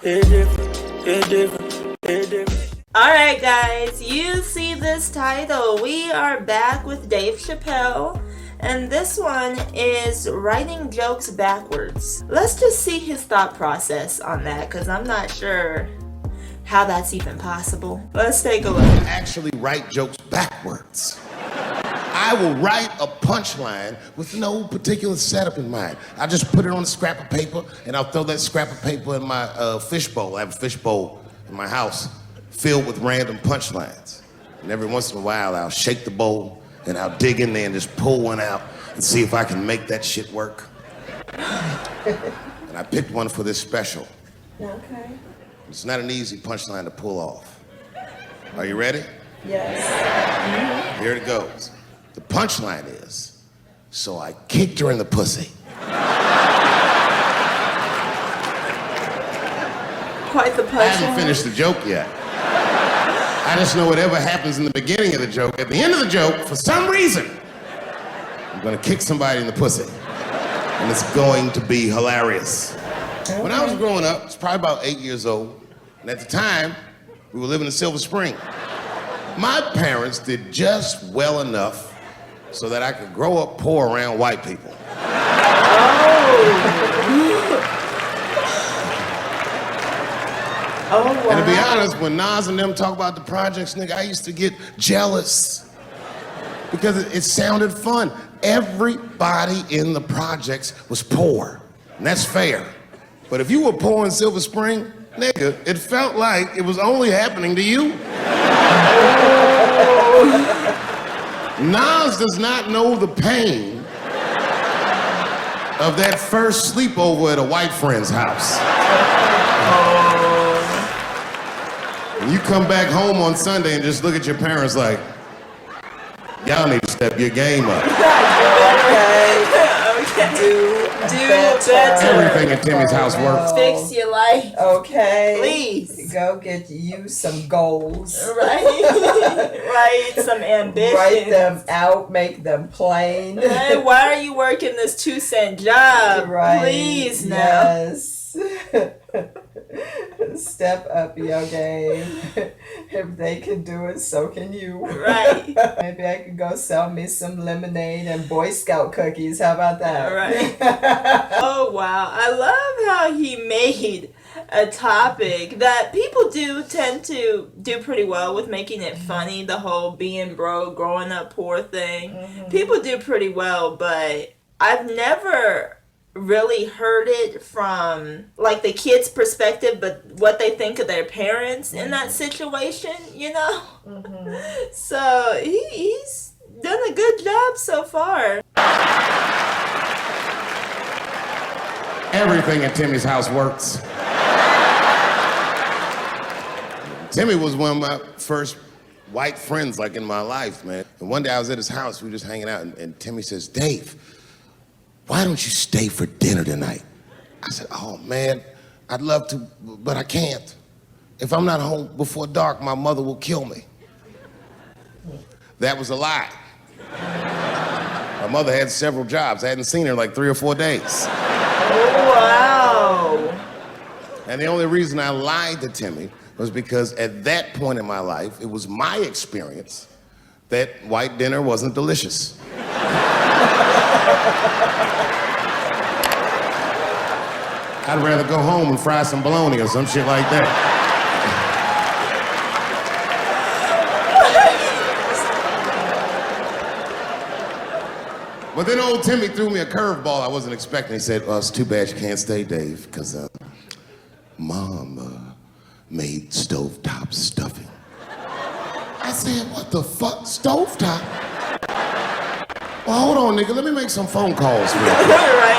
It's different, it's different, it's different. Alright guys, you see this title. We are back with Dave Chappelle, and this one is writing jokes backwards. Let's just see his thought process on that, because I'm not sure how that's even possible. Let's take a look. Actually write jokes backwards. I will write a punchline with no particular setup in mind. I just put it on a scrap of paper, and I'll throw that scrap of paper in my fishbowl. I have a fishbowl in my house filled with random punchlines. And every once in a while, I'll shake the bowl, and I'll dig in there and just pull one out and see if I can make that shit work. And I picked one for this special. Okay. It's not an easy punchline to pull off. Are you ready? Yes. Here it goes. The punchline is, so I kicked her in the pussy. Quite the I punchline. haven't finished the joke yet. I just know whatever happens in the beginning of the joke, at the end of the joke, for some reason, I'm gonna kick somebody in the pussy. And it's going to be hilarious. Okay. When I was growing up, I was probably about 8 years old, and at the time, we were living in Silver Spring. My parents did just well enough so that I could grow up poor around white people. Oh, wow. And to be honest, when Nas and them talk about the projects, nigga, I used to get jealous because it sounded fun. Everybody in the projects was poor, and that's fair. But if you were poor in Silver Spring, nigga, it felt like it was only happening to you. Nas does not know the pain of that first sleepover at a white friend's house. And you come back home on Sunday and just look at your parents like, y'all need to step your game up. Do better. Everything in Timmy's house works. Fix your life. Okay. Please. Go get you some goals. Right. Right. Some ambition. Write them out, make them plain. Right. Why are you working this 2-cent job? Right. Please now. Yes. Step up your game. If they can do it, so can you. Right. Maybe I could go sell me some lemonade and Boy Scout cookies. How about that? Right. Oh, wow. I love how he made a topic that people do tend to do pretty well with, making it funny, the whole being broke, growing up poor thing. Mm-hmm. People do pretty well, but I've never really heard it from like the kid's perspective, but what they think of their parents in that situation, you know? Mm-hmm. So he's done a good job so far. Everything at Timmy's house works. Timmy was one of my first white friends like in my life, man. And one day I was at his house, we were just hanging out, and Timmy says, Dave, why don't you stay for dinner tonight? I said, oh man, I'd love to, but I can't. If I'm not home before dark, my mother will kill me. That was a lie. My mother had several jobs. I hadn't seen her in like 3 or 4 days. Oh, wow. And the only reason I lied to Timmy was because at that point in my life, it was my experience that white dinner wasn't delicious. I'd rather go home and fry some bologna or some shit like that. But then old Timmy threw me a curveball I wasn't expecting. He said, it's too bad you can't stay, Dave, because Mom made stovetop stuffing. I said, what the fuck, stovetop? Well, hold on, nigga, let me make some phone calls for you. Right.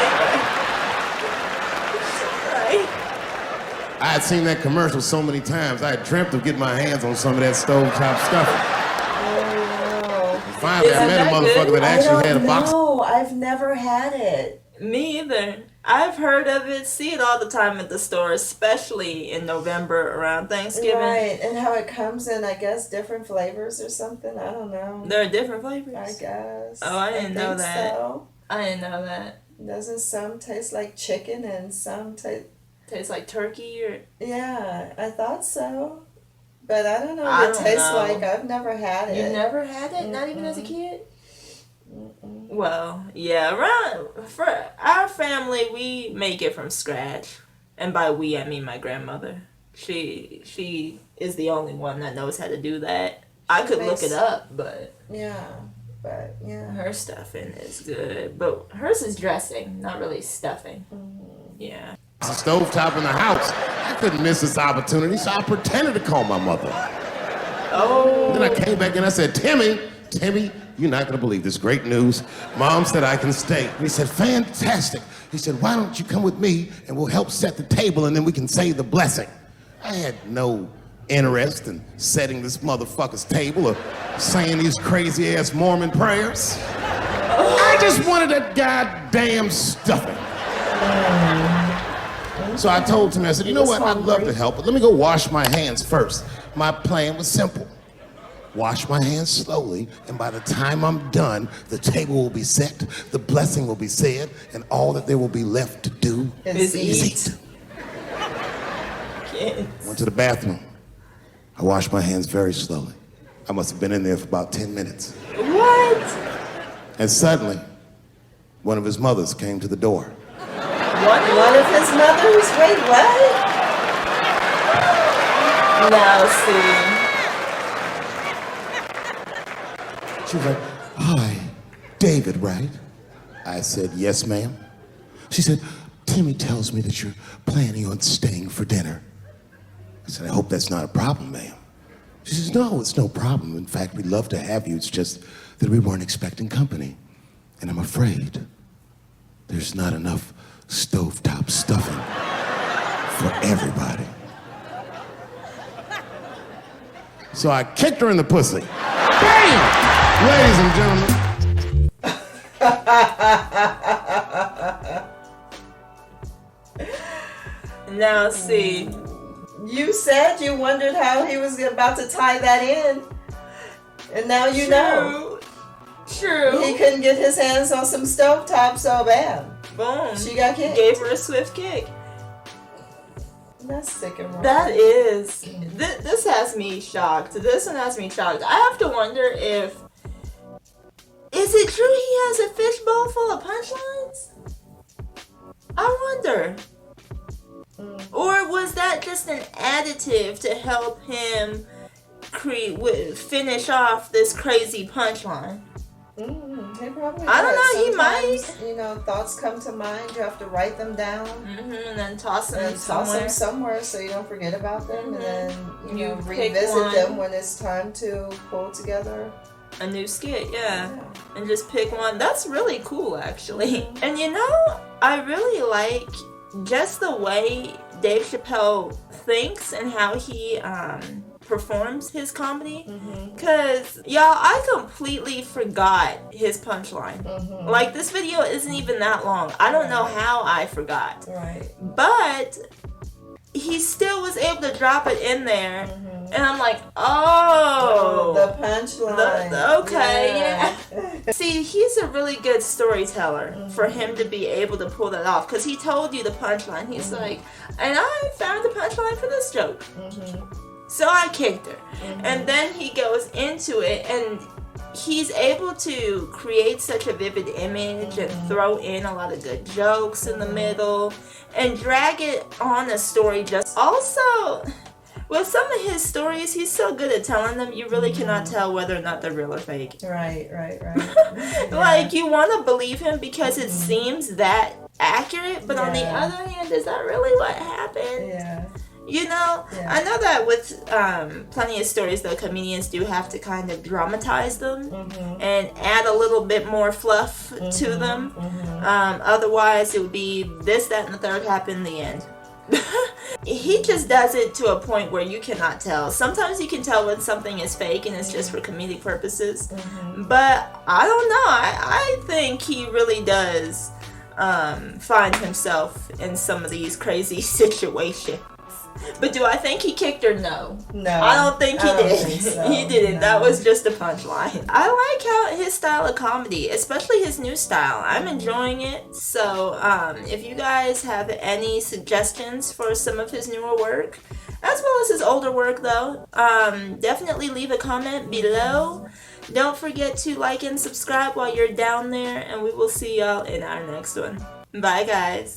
I had seen that commercial so many times, I had dreamt of getting my hands on some of that stovetop stuffing. Oh. Finally, I met a motherfucker that actually had a box. No, I've never had it. Me either. I've heard of it, see it all the time at the store, especially in November around Thanksgiving. Right, and how it comes in, I guess, different flavors or something. I don't know. There are different flavors? I guess. Oh, I didn't know that. So. I didn't know that. Doesn't some taste like chicken and some taste Tastes like turkey or... Yeah, I thought so. But I don't know I what it don't tastes know. like. I've never had it. You never had it? Not even as a kid? Well, yeah, for our family, we make it from scratch. And by we, I mean my grandmother. She is the only one that knows how to do that. I could look it up, but... Yeah, but yeah. Her stuffing is good. But hers is dressing, not really stuffing. Yeah. It's a stovetop in the house. I couldn't miss this opportunity, so I pretended to call my mother. Oh. Then I came back and I said, Timmy, you're not gonna believe this great news. Mom said I can stay. And he said, fantastic. He said, why don't you come with me and we'll help set the table and then we can say the blessing. I had no interest in setting this motherfucker's table or saying these crazy ass Mormon prayers. I just wanted that goddamn stuffing. So I told Timmy, I said, you know what, I'd love to help, but let me go wash my hands first. My plan was simple. Wash my hands slowly, and by the time I'm done, the table will be set, the blessing will be said, and all that there will be left to do is eat. Kids. Went to the bathroom. I washed my hands very slowly. I must have been in there for about 10 minutes. What? And suddenly, one of his mothers came to the door. One of his mothers? Wait, what? Now see. She was like, hi, David, right? I said, yes, ma'am. She said, Timmy tells me that you're planning on staying for dinner. I said, I hope that's not a problem, ma'am. She says, no, it's no problem. In fact, we'd love to have you. It's just that we weren't expecting company. And I'm afraid there's not enough stovetop stuffing for everybody. So I kicked her in the pussy. Bam! Ladies and gentlemen. Now see. You said you wondered how he was about to tie that in. And now you know. True. He couldn't get his hands on some stovetop, so bam. Boom. She got kicked. Gave her a swift kick. That's sick and wrong. That is. This has me shocked. This one has me shocked. I have to wonder if... Is it true he has a fishbowl full of punchlines? I wonder. Or was that just an additive to help him finish off this crazy punchline? He probably I don't does. know, he might. Sometimes, you know, thoughts come to mind. You have to write them down. And then toss them And toss somewhere. them somewhere so you don't forget about them. And then, you know, pick revisit one. them when it's time to pull together. A new skit, yeah. And just pick one. That's really cool, actually. And you know, I really like just the way Dave Chappelle thinks and how he performs his comedy. Because, y'all, I completely forgot his punchline. Like, this video isn't even that long. I don't know how I forgot. Right. But he still was able to drop it in there. And I'm like, oh. The punchline. Okay, yeah. See, he's a really good storyteller for him to be able to pull that off. Because he told you the punchline. He's like, and I found the punchline for this joke. So I kicked her. And then he goes into it and he's able to create such a vivid image and throw in a lot of good jokes in the middle and drag it on a story. Just also, with some of his stories, he's so good at telling them, you really cannot tell whether or not they're real or fake. Right. Like, you want to believe him because it seems that accurate, but on the other hand, is that really what happened? Yeah. You know, I know that with plenty of stories, though, comedians do have to kind of dramatize them and add a little bit more fluff to them. Otherwise, it would be this, that, and the third happened in the end. He just does it to a point where you cannot tell. Sometimes you can tell when something is fake and it's just for comedic purposes. But I don't know. I think he really does find himself in some of these crazy situations. But do I think he kicked her? No. No. I don't think he did. think so. He didn't. No. That was just a punchline. I like how his style of comedy, especially his new style. I'm enjoying it. So, if you guys have any suggestions for some of his newer work, as well as his older work though, definitely leave a comment below. Don't forget to like and subscribe while you're down there, and we will see y'all in our next one. Bye, guys.